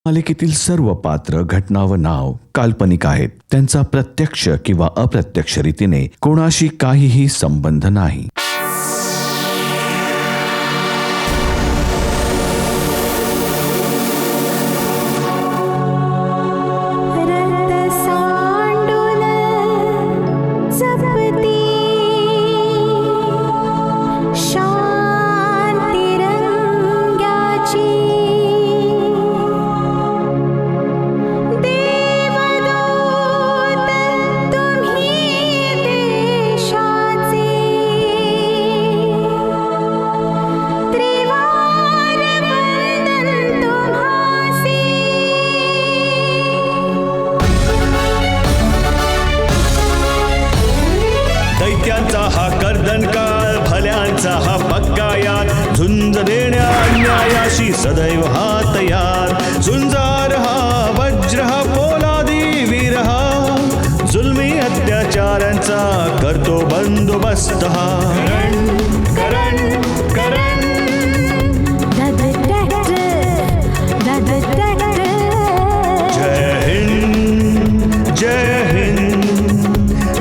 मालिकेतील सर्व पात्र, घटना व नाव काल्पनिक आहेत. त्यांचा प्रत्यक्ष किंवा अप्रत्यक्ष रीतीने कोणाशी काहीही संबंध नाही. दैत्यांचा हा कर्दनकाळ, भल्यांचा हा बक्कायात, झुंज देण्या अन्यायाशी सदैव हा तयार. झुंजार हा वज्र हा पोलादी वीर हा, जुलमी अत्याचारांचा करतो बंदोबस्त हा. करण करण जय हिंद जय हिंद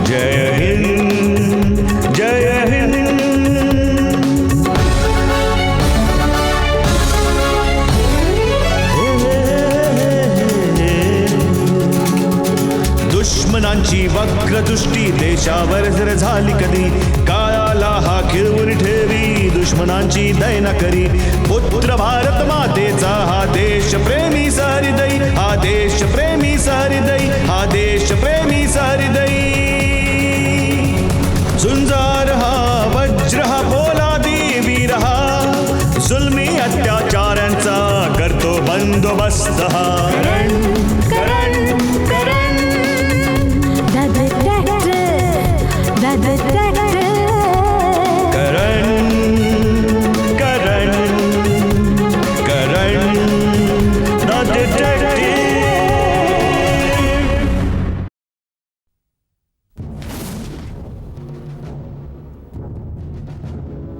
जय हिंद जय हिंद. दुश्मनांची वक्रदृष्टी देशावर जर झाली कधी, काळाला हा खिळवून ठेवी, दुश्मनांची दैना करी. पुत्र भारत मातेचा हा देश प्रेमी सहृदयी, हा देश प्रेमी सहृदयी, हा देश प्रेमी सहृदयी. झुंजार हा वज्र हा पोलादी वीर हा, जुलमी अत्याचारांचा करतो बंदोबस्त हा. करण करण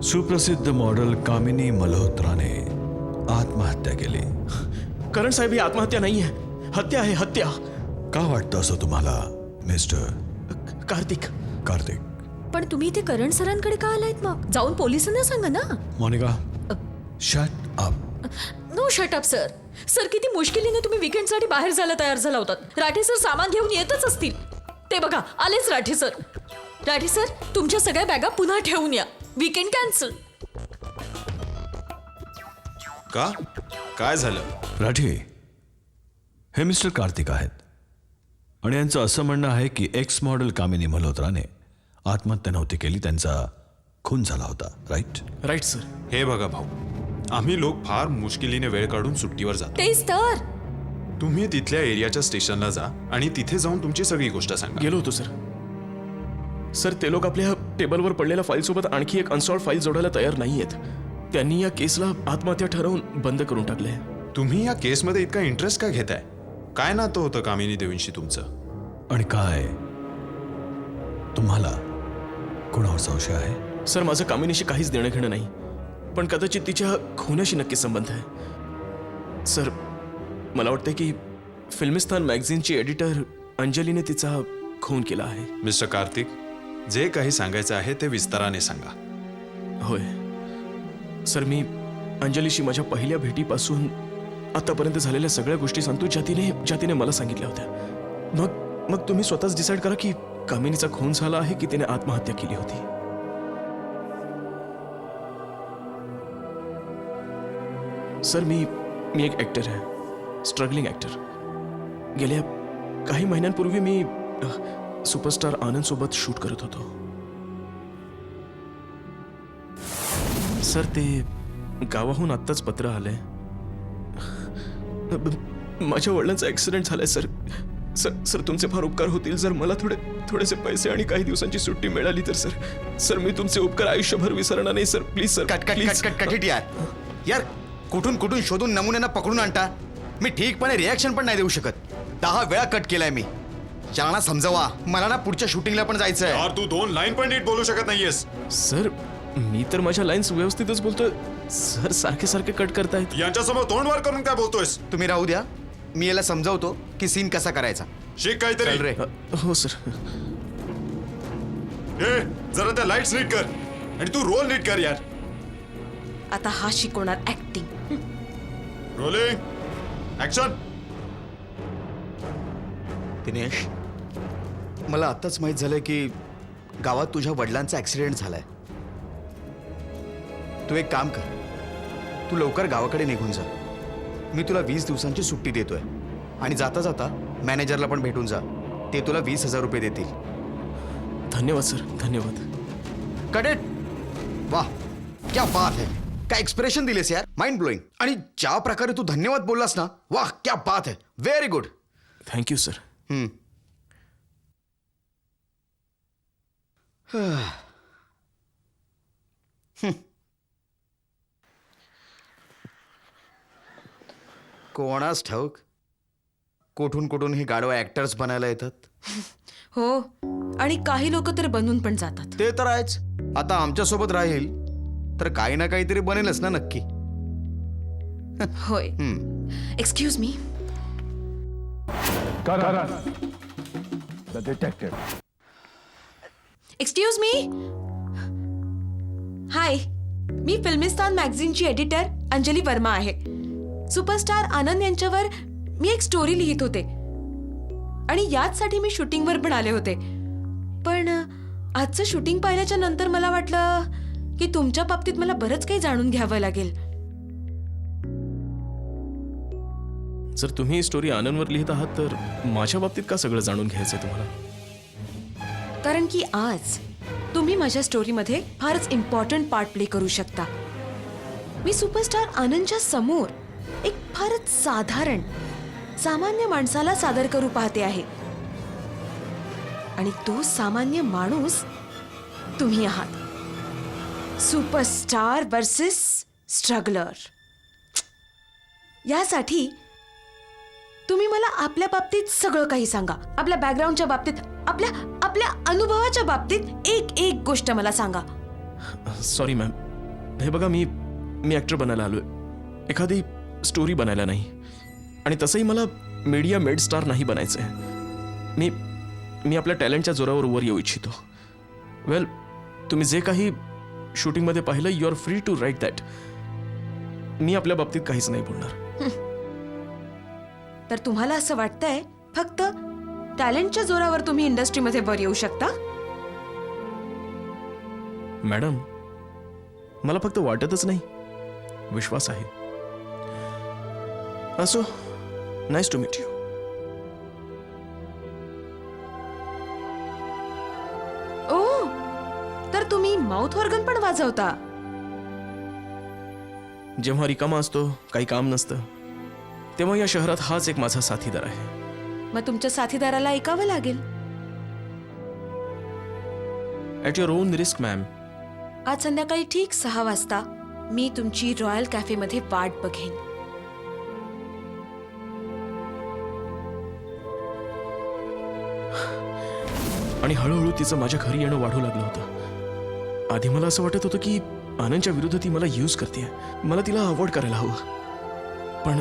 सुप्रसिद्ध मॉडेल कामिनी मल्होत्राने आत्महत्या केली. करण साहेब, ही आत्महत्या नाही आहे, हत्या आहे, हत्या. का वाटतं असं तुम्हाला मिस्टर कार्तिक? पण तुम्ही इथे करण सरांकडे का आलायत? मग जाऊन पोलिसांना सांगा ना. Monica, shut up. No shut up sir. Sir, किती मुश्किलीने तुम्ही वीकेंडसाठी बाहेर जायला तयार झाला होतात. राठे सर सामान घेऊन येतच असतील. ते बघा, आलेच राठे सर. राठे सर, तुमच्या सगळ्या बॅगा पुन्हा ठेवून या. Weekend cancel. का? काय झालं? राठी, हे मिस्टर कार्तिक आहेत आणि यांचं असं म्हणणं आहे की एक्स मॉडेल कामिनी मल्होत्राने आत्महत्या नव्हती केली, त्यांचा खून झाला होता. Right sir. हे बघा भाऊ, आम्ही लोक फार मुश्किलीने वेळ काढून सुट्टीवर जातो. तेच तर. तुम्ही तिथल्या एरियाच्या स्टेशनला जा आणि तिथे जाऊन तुमची सगळी गोष्ट सांगा. गेलो होतो सर. सर, ते लोक आपल्या टेबलवर पडलेल्या फाईल सोबत आणखी एक अनसॉल्ड फाईल जोडायला तयार नाहीयेत. त्यांनी या केसला आत्महत्या ठरवून बंद करून टाकले. तुम्ही या केसमध्ये इतका इंटरेस्ट का घेताय? काय नातं होतं कामिनी देवींशी तुमचं? आणि काय तुम्हाला कोणावर संशय आहे? सर, माझं कामिनीशी काहीच देणं घेणं नाही, पण कदाचित तिच्या खुनाशी नक्की संबंध आहे. सर, मला वाटतं की फिल्मिस्तान मॅगझिनची एडिटर अंजलीने तिचा खून केला आहे. मिस्टर कार्तिक, जे काही सांगायचं आहे ते विस्ताराने सांगा. होय सर, मी अंजलीशी माझ्या पहिल्या भेटीपासून आतापर्यंत झालेल्या सगळ्या गोष्टी सांगतो ज्या तिने मला सांगितल्या होत्या. मग तुम्ही स्वतःच डिसाईड करा की कामिनीचा खून झाला आहे की तिने आत्महत्या केली होती. सर, मी एक ऍक्टर आहे, स्ट्रगलिंग ऍक्टर. गेल्या काही महिन्यांपूर्वी मी सुपरस्टार आनंद सोबत शूट करत होतो. सर, ते गावाहून आत्ताच पत्र आलंय. माझ्या वडिलांचा ऍक्सिडेंट झालाय सर. सर, तुमचे फार उपकार होतील जर मला थोडेसे पैसे आणि काही दिवसांची सुट्टी मिळाली तर. सर, मी तुमचे उपकार आयुष्यभर विसरणार नाही सर. Please sir. कट यार, कुठून शोधून नमुन्यांना पकडून आणता. मी ठीकपणे रिॲक्शन पण नाही देऊ शकत. 10 वेळा कट केलाय मी. यांना समजावा, मला ना पुढच्या शूटिंगला पण जायचंय. यार, तू 2 लाईन पण नीट बोलू शकत नाहीयेस. सर, मी तर माझ्या लाईन्स व्यवस्थितच बोलतोय सर. सारखे सारखे कट करतायत. यांच्यासमोर तोंड वर करून काय बोलतोयस? तुम्ही राहू द्या, मी याला समजावतो की सीन कसा करायचा. शिक चल काहीतरी. रे. हो सर. ए, जरा त्या लाईट्स नीट कर आणि तू रोल नीट कर यार. आता हा शिकवणार ऍक्टिंग. Rolling action. दिनेश, मला आत्ताच माहीत झालं की गावात तुझ्या वडिलांचा ऍक्सिडेंट झालाय. तू एक काम कर, तू लवकर गावाकडे निघून जा. मी तुला 20 दिवसांची सुट्टी देतोय आणि जाता जाता मॅनेजरला पण भेटून जा. ते तुला 20,000 रुपये देतील. धन्यवाद सर, धन्यवाद. कडेट, वाह, क्या बात है. काय एक्सप्रेशन दिलेस यार, माइंड ब्लोइंग. आणि ज्या प्रकारे तू धन्यवाद बोललास ना, वाह क्या बात है, व्हेरी गुड. Thank you sir. कोणास ठाऊक कुठून कुठून ही गाडवा ऍक्टर्स बनायला येतात. हो, आणि काही लोक तर बनून पण जातात. ते तर आहेच. आता आमच्या सोबत राहील तर काही ना काहीतरी बनेलच ना नक्की. होय. Excuse me. Excuse me. Hi, मी फिल्मिस्तान मॅगझिनची एडिटर अंजली वर्मा आहे. सुपरस्टार आनंद यांच्यावर मी एक स्टोरी लिहित होते आणि याचसाठी मी शूटिंगवर पण आले होते. पण आजचं शूटिंग पाहिल्याच्या नंतर मला वाटलं की तुमच्या बाबतीत मला बरंच काही जाणून घ्यावं लागेल. जर तुम्ही स्टोरी आनंदवर लिहित आहात तर माझ्या बाबतीत का सगळं जाणून घ्यायचंय तुम्हाला? कारण की आज तुम्ही माझ्या स्टोरीमध्ये फारच इम्पॉर्टंट पार्ट प्ले करू शकता. मी सुपरस्टार आनंदच्या समोर एक फारच साधारण सामान्य माणसाला सादर करू पाहते आहे आणि तो सामान्य माणूस तुम्ही आहात. Superstar versus struggler. यासाठी तुम्ही मला आपल्या बाबतीत सगळं काही सांगा. आपल्या बॅकग्राऊंडच्या बाबतीत, आपल्या आपल्या अनुभवाच्या बाबतीत एक एक गोष्ट मला सांगा. सॉरी मॅम, हे बघा, मी ॲक्टर बनायला आलोय, एखादी स्टोरी बनायला नाही. आणि तसंही मला मीडिया मेड स्टार नाही बनायचं आहे. मी आपल्या टॅलेंटच्या जोरावर वर येऊ इच्छितो. वेल, तुम्ही जे काही शूटिंगमध्ये पाहिलं, you are free to write that. मी आपल्या बाबतीत काहीच नाही बोलणार. तर तुम्हाला असं वाटतंय फक्त टॅलेंटच्या जोरावर तुम्ही इंडस्ट्रीमध्ये वर येऊ शकता? मॅडम, मला फक्त वाटतच नाही, विश्वास आहे. असो, नाईस टू मीट यू. ओ, तर तुम्ही माउथ ऑर्गन पण वाजवता? जेव्हा रिकामा असतो, काही काम नसतं, तेव्हा या शहरात हाच एक माझा साथीदार आहे. मग तुमच्या साथीदाराला ऐकावं लागेल. At your on risk ma'am. आज संध्याकाळी ठीक 6 वाजता मी तुमची रॉयल कॅफेमध्ये वाट बघेन. आणि हळूहळू तिचं माझ्या घरी येणं वाढू लागलं होतं. आधी मला असं वाटत होतं की आनंदच्या विरुद्ध ती मला यूज करते, मला तिला अवॉइड करायला हवं. पण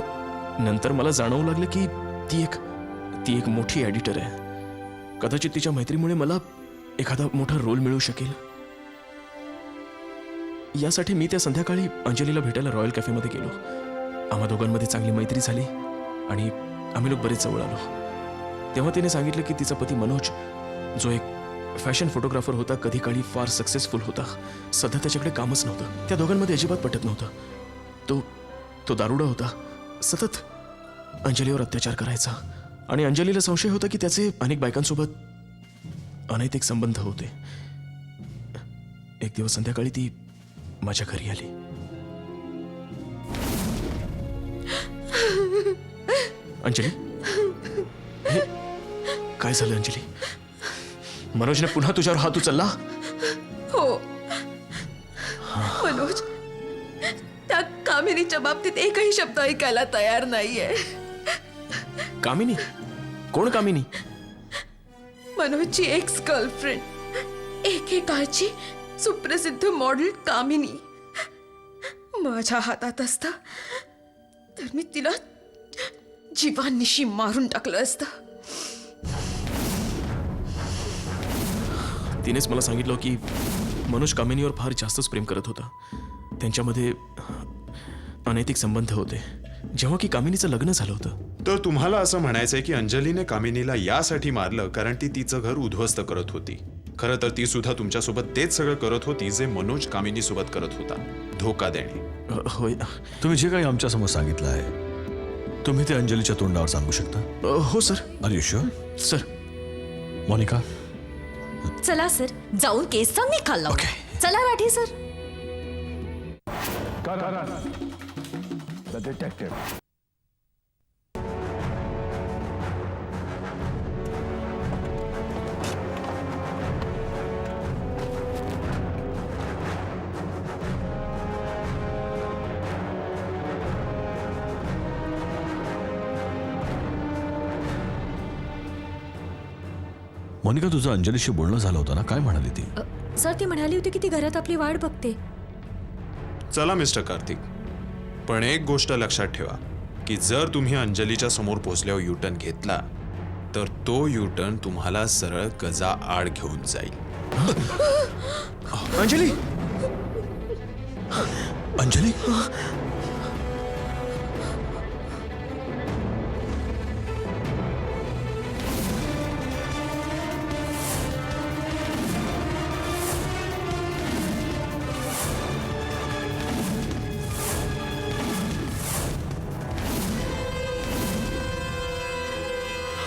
नंतर मला जाणवू लागलं की ती एक मोठी एडिटर आहे. कदाचित तिच्या मैत्रीमुळे मला एखादा मोठा रोल मिळू शकेल. यासाठी मी त्या संध्याकाळी अंजलीला भेटायला रॉयल कॅफेमध्ये गेलो. आम्हा दोघांमध्ये चांगली मैत्री झाली आणि आम्ही लोक बरेच जवळ आलो. तेव्हा तिने सांगितलं की तिचा पती मनोज, जो एक फॅशन फोटोग्राफर होता, कधी काळी फार सक्सेसफुल होता, सध्या त्याच्याकडे कामच नव्हतं. त्या दोघांमध्ये अजिबात पटत नव्हतं. तो दारुडा होता, सतत अंजलीवर अत्याचार करायचा आणि अंजलीला संशय होता की त्याचे अनेक बायकांसोबत अनैतिक संबंध होते. एक दिवस संध्याकाळी ती माझ्या घरी आली. अंजली, हे काय झालं अंजली? मनोजने पुन्हा तुझ्यावर हात उचलला? हो मनोज, त्या कामिनीच्या बाबतीत एकही शब्द ऐकायला तयार नाहीये. कामिनी? कोण कामिनी? मनोजची एक्स गर्लफ्रेंड. एकेकाळची सुप्रसिद्ध मॉडेल कामिनी माझ्या हातात असता तर मी तिला जीवानिशी मारून टाकलं असतं. तिनेच मला सांगितलं की मनोज कामिनीवर फार जास्तच प्रेम करत होता. त्यांच्यामध्ये अनैतिक संबंध होते जेव्हा की कामिनीचं लग्न झालं होतं. तर तुम्हाला असं म्हणायचंय की अंजलीने कामिनीला यासाठी मारलं कारण ती तिचं घर उद्ध्वस्त करत होती. खरं तर ती सुद्धा तुमच्यासोबत तेच सगळं करत होती जे मनोज कामिनी सोबत करत होता, धोका देणे. होय. तुम्ही जे काही आमच्यासमोर सांगितलं आहे तुम्ही ते अंजलीच्या तोंडावर सांगू शकता? हो sir. Are you sure? Sir Monica, चला सर, जाऊन केसचा निकाल लावू. Okay. चला राठी सर. मोनिका, तुझं अंजलीशी बोलणं झालं होतं ना? काय म्हणाली ती? सर, ती म्हणाली होती की ती घरात आपली वाट बघते. चला मिस्टर कार्तिक, पण एक गोष्ट लक्षात ठेवा की जर तुम्ही अंजलीच्या समोर पोहोचल्यावर युटर्न घेतला तर तो युटर्न तुम्हाला सरळ गजा आड घेऊन जाईल. Anjali. Anjali?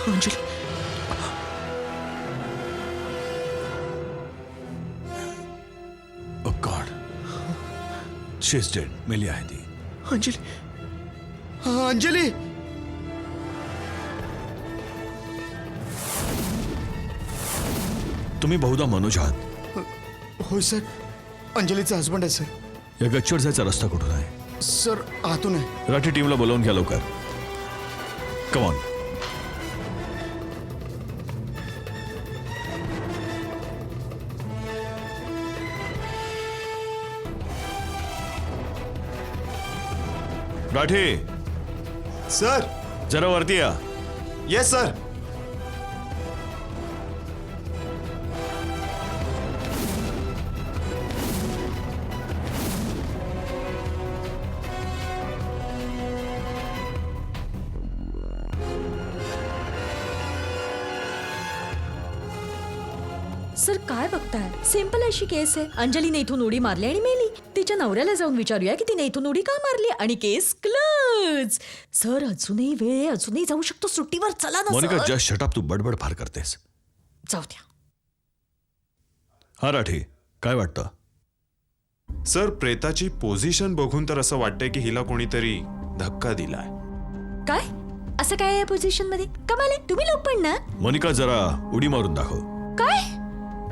Anjali. Oh God. She is dead. मेली आहे ती. अंजली. अंजली. तुम्ही बहुधा मनोज आहात. होय सर, अंजलीचा हस्बंड आहे सर. या गच्चीवर जायचा रस्ता कुठून आहे? सर आतून आहे. राठी, टीमला बोलावून घ्या लवकर. Come on. राठी, सर. जरा वरती या. Yes sir. सर, काय बघताय? सिंपल अशी केस आहे. अंजलीने इथून उडी मारली आणि मेली. तिच्या नवऱ्याला जाऊन विचारूया की तिने इथून उडी का मारली आणि केस क्लोज. सर, अजूनही वेळ आहे, अजूनही जाऊ शकतो सुट्टीवर. चला ना Monika, sir. Just shut up. तू बडबड फार करतेस. जाऊ द्या. हा राठी, काय वाटतं? सर, प्रेताची पोझिशन बघून तर असं वाटतंय की हिला कोणीतरी धक्का दिलाय. काय असं काय आहे या पोझिशन मध्ये? कमाल आहे. तुम्ही लोक पण ना. मोनिका, जरा उडी मारून दाखव. काय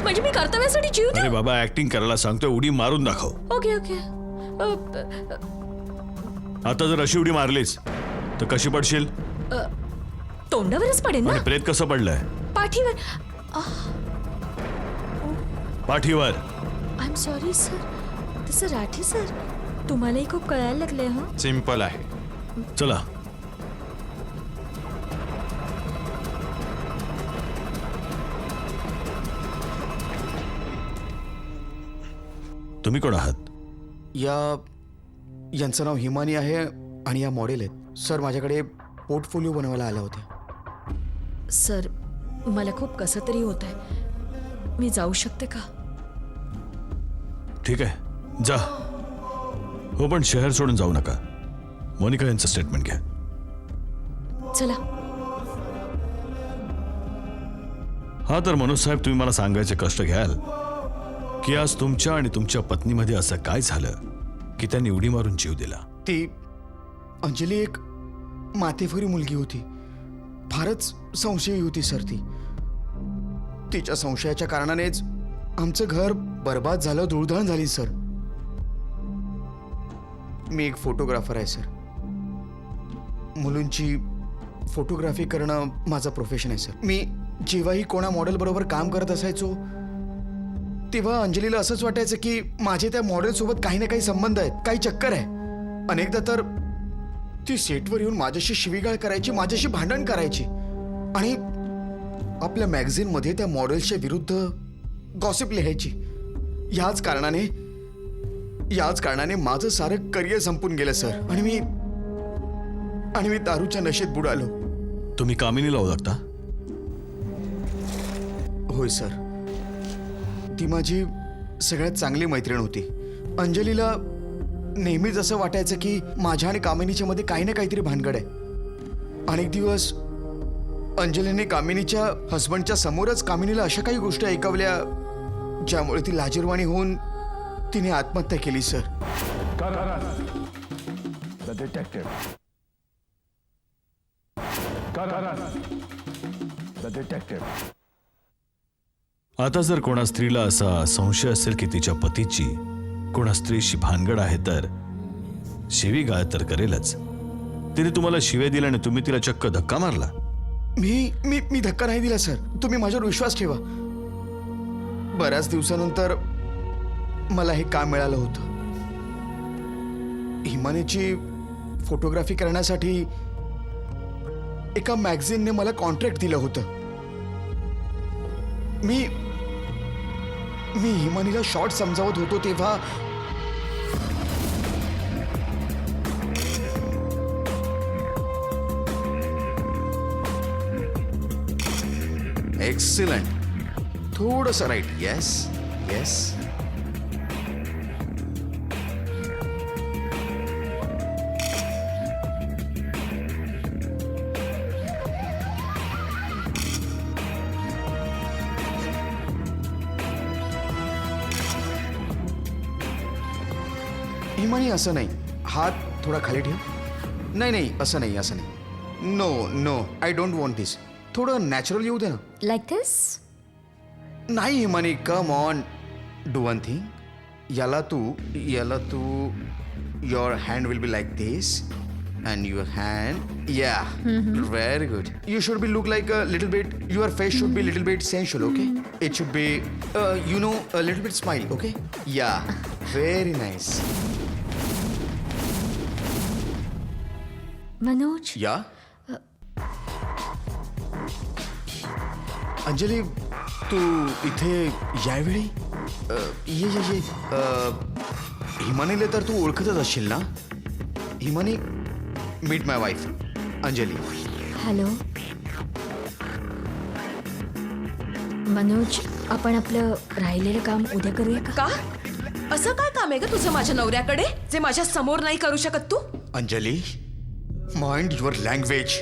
म्हणजे मी कर्तव्यासाठी जीव अरे देऊ? बाबा, ऍक्टिंग करायला सांगतोय, उडी मारून दाखव. Okay okay. आता जर अशी उडी मारलीस तर कशी पडशील? तोंडावरच पडेल आणि ना. प्रेत कसं पडलंय? पाठीवर. पाठीवर. I am sorry sir. तसं राठी सर, तुम्हालाही खूप कळायला लागलंय. हं. सिंपल आहे. चला. तुम्ही कोण आहात? यांचं नाव हिमानी आहे आणि या मॉडेल आहेत. सर, माझ्याकडे पोर्टफोलिओ बनवायला आल्या होत्या. सर, मला खूप कसं तरी होत आहे. मी जाऊ शकते का? ठीक आहे, जा. हो, पण शहर सोडून जाऊ नका. मोनिका यांचं स्टेटमेंट घ्या. चला. हा, तर मनोज साहेब, तुम्ही मला सांगायचे कष्ट घ्याल की आज तुमच्या आणि तुमच्या पत्नीमध्ये असं काय झालं की त्यांनी उडी मारून जीव दिला? ती अंजली एक माथेफरी मुलगी होती. फारच संशयी होती सर ती. तिच्या संशयाच्या कारणानेच आमचं घर बर्बाद झालं, धुळधाण झाली सर. मी एक फोटोग्राफर आहे सर. मुलींची फोटोग्राफी करणं माझं प्रोफेशन आहे सर. मी जेव्हाही कोणा मॉडेल बरोबर काम करत असायचो तेव्हा अंजलीला असंच वाटायचं की माझे त्या मॉडेल सोबत काही ना काही संबंध आहेत, काही चक्कर आहे. अनेकदा तर ती सेटवर येऊन माझ्याशी शिवीगाळ करायची, माझ्याशी भांडण करायची आणि आपल्या मॅगझिनमध्ये त्या मॉडेल्सच्या विरुद्ध गॉसिप लिहायची. याच कारणाने माझं सारं करिअर संपून गेलं सर. आणि मी दारूच्या नशेत बुडालो. तुम्ही कामिनीला ओळखता? होय सर, ती माझी सगळ्यात चांगली मैत्रीण होती. अंजलीला नेहमीच असं वाटायचं की माझ्या आणि कामिनीच्या मध्ये काही ना काहीतरी भानगड आहे. अनेक दिवस अंजलीने कामिनीच्या हस्बंडच्या समोरच कामिनीला अशा काही गोष्टी ऐकवल्या ज्यामुळे ती लाजिरवाणी होऊन तिने आत्महत्या केली सर. आता जर कोणा स्त्रीला असा संशय असेल की तिच्या पतीची कोणा स्त्रीशी भानगड आहे तर शिवीगाळ तर करेलच. तिने तुम्हाला शिव्या दिल्या आणि तुम्ही तिला चक्क धक्का मारला. मी धक्का नाही दिला सर, तुम्ही माझ्यावर विश्वास ठेवा. बऱ्याच दिवसानंतर मला हे काम मिळालं होतं. हिमानीची फोटोग्राफी करण्यासाठी एका मॅगझिनने मला कॉन्ट्रॅक्ट दिलं होतं. मी हिमानीला शॉर्ट समजावत होतो तेव्हा एक्सिलंट, थोडंसं राईट. Yes yes. हिमानी असं नाही, हात थोडा खाली ठेव. नाही असं नाही. No I don't want this. थोडं नॅचरल येऊ दे ना. Like this? नाही Himani, come on, do one thing. याला तू your hand will be like this and your hand, yeah, very good. You should be look like a little bit, your face should be little bit sensual, okay? It should be you know a little bit smile, okay? Yeah, very nice. Manoj, या अंजली, तू इथे यावेळी ये. हिमानीला तर तू ओळखतच असशील ना? Himani, meet माय wife Anjali. Hello Manoj, आपण आपलं राहिलेलं काम उद्या करूया का? असं काय काम आहे ग तुझं माझ्या नवऱ्याकडे जे माझ्या समोर नाही करू शकत तू? Anjali, mind your language.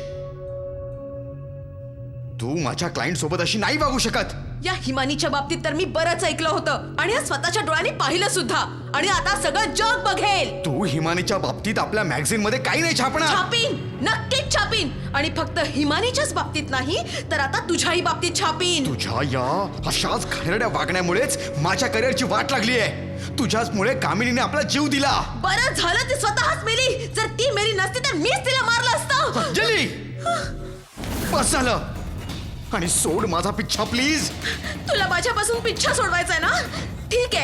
तू माझ्या क्लायंट सोबत अशी नाही वागू शकत. या हिमानीच्या बाबतीत तर मी बरंच ऐकलं होतं आणि आज स्वतःच्या डोळ्यांनी पाहिलं सुद्धा. आणि आता सगळं जग बघेल. तू हिमानीच्या बाबतीत आपल्या मॅगझिन मध्ये काही नाही छापणार. छापीन, नक्कीच छापीन. आणि फक्त हिमानीच्याच बाबतीत नाही तर आता तुझ्याही बाबतीत छापीन. तुझ्या या अशाच घाणेरड्या वागण्यामुळेच माझ्या करिअरची वाट लागली आहे. तुझ्याचमुळे कामिनीने आपला जीव दिला. बरं झालं ती स्वतःच मेली. जर ती मेली नसती तर मीच तिला मारलं असतं. अंजली, बस झालं. आणि सोड माझा पिच्छा प्लीज. तुला माझ्यापासून पिच्छा सोडवायचा आहे ना? ठीक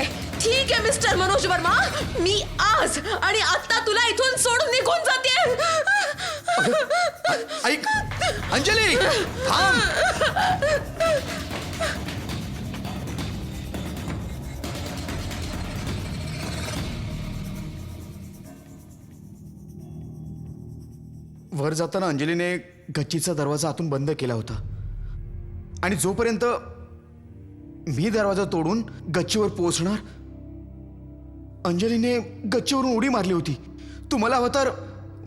आहे मिस्टर मनोज वर्मा, मी आज आणि आता तुला इथून सोडून निघून जाते. ऐक अंजली, थांब. वर जाताना अंजलीने गच्चीचा दरवाजा आतून बंद केला होता आणि जोपर्यंत मी दरवाजा तोडून गच्चीवर पोहोचणार, अंजलीने गच्चीवरून उडी मारली होती. तुम्हाला हवं तर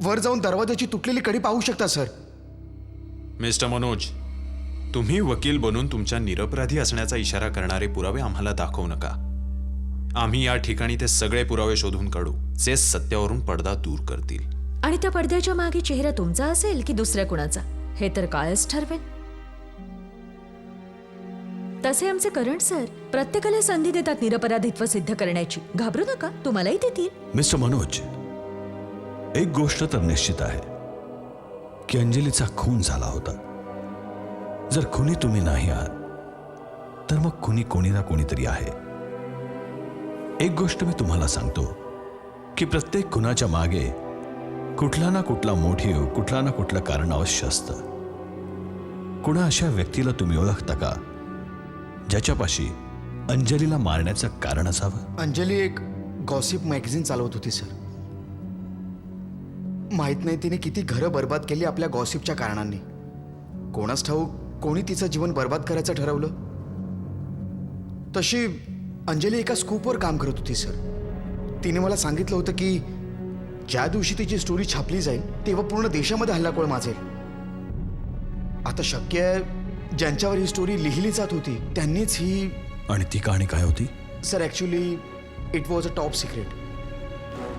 वर जाऊन दरवाजाची तुटलेली कडी पाहू शकता सर. मिस्टर मनोज, तुम्ही वकील बनून तुमच्या निरपराधी असण्याचा इशारा करणारे पुरावे आम्हाला दाखवू नका. आम्ही या ठिकाणी ते सगळे पुरावे शोधून काढू जे सत्यावरून पडदा दूर करतील. आणि त्या पडद्याच्या मागे चेहरा तुमचा असेल की दुसऱ्या कुणाचा हे तर काळच ठरवेल. तसे आमचे करंट सर प्रत्येकाला संधी देतात निरपराधित्व सिद्ध करण्याची. घाबरू नका, तुम्हालाही देतील. मिस्टर मनोज, एक गोष्ट तर निश्चित आहे की अंजलीचा खून झाला होता. जर खुनी तुम्ही नाही आहात तर मग खुनी कोणी ना कोणीतरी आहे. एक गोष्ट मी तुम्हाला सांगतो की प्रत्येक खुनाच्या मागे कुठला ना कुठला मोटिव्ह, कुठला ना कुठलं कारण अवश्य असतं. कुणा अशा व्यक्तीला तुम्ही ओळखता का ज्याच्यापाशी अंजलीला मारण्याचं कारण असावं? अंजली एक गॉसिप मॅगझिन चालवत होती सर. माहित नाही तिने किती घरं बर्बाद केली आपल्या गॉसिपच्या कारणांनी. कोणास ठाऊक कोणी तिचं जीवन बर्बाद करायचं ठरवलं. तशी अंजली एका स्कूपवर काम करत होती सर. तिने मला सांगितलं होतं की ज्या दिवशी तिची स्टोरी छापली जाईल तेव्हा पूर्ण देशामध्ये हल्लाखोळ माजेल. आता शक्य आहे ज्यांच्यावर ही स्टोरी लिहिली जात होती त्यांनीच ही. आणि ती कहाणी काय होती? Sir actually it was a top secret.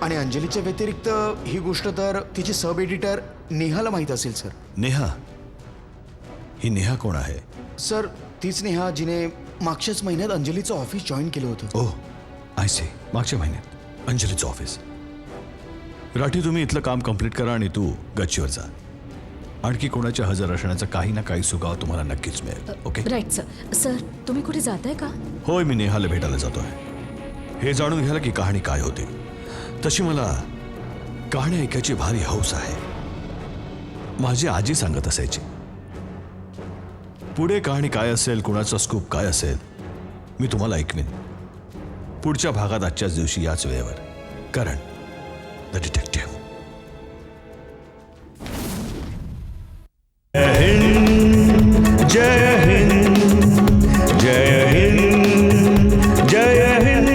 आणि अंजलीच्या व्यतिरिक्त ही गोष्ट तर तिची सब एडिटर नेहाला माहीत असेल सर. नेहा? ही नेहा कोण आहे? सर तीच नेहा जिने मागच्याच महिन्यात अंजलीचं ऑफिस जॉईन केलं होतं. ओह, आय सी. मागच्या महिन्यात अंजलीचं ऑफिस. राठी, तुम्ही इथलं काम कंप्लीट करा आणि तू गच्चीवर जा. आणखी कोणाच्या हजर असण्याचा काही ना काही सुगाव तुम्हाला नक्कीच मिळेल. ओके? Right sir. सर तुम्ही कुठे जाताय का? होय, मी नेहाला भेटायला जातोय. हे जाणून घ्यायला की कहाणी काय होती. तशी मला कहाणी ऐकायची भारी हौस आहे. माझी आजी सांगत असायची. पुढे कहाणी काय असेल, कुणाचा स्कूप काय असेल, मी तुम्हाला ऐकवीन पुढच्या भागात आजच्याच दिवशी याच वेळेवर. कारण द डिटेक्टिव्ह. जय हिंद, जय हिंद, जय हिंद.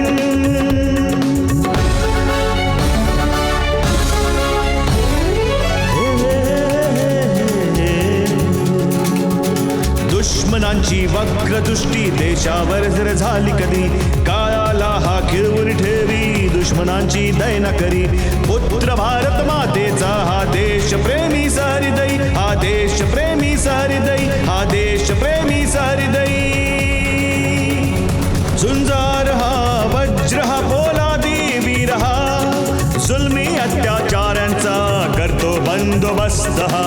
दुश्मनांची वक्रदृष्टी देशावर जर झाली कधी, काळाला हा खिळवून ठेवी दुश्मनांची दैना करी. पुत्र भारत मातेचा हा देश प्रेमी सहृदयी, हा देश प्रेमी सहृदयी, हा देश प्रेमी सहृदयी. झुंजार हा वज्र हा पोलादी वीर हा, जुलमी अत्याचारांचा करतो बंदोबस्त हा.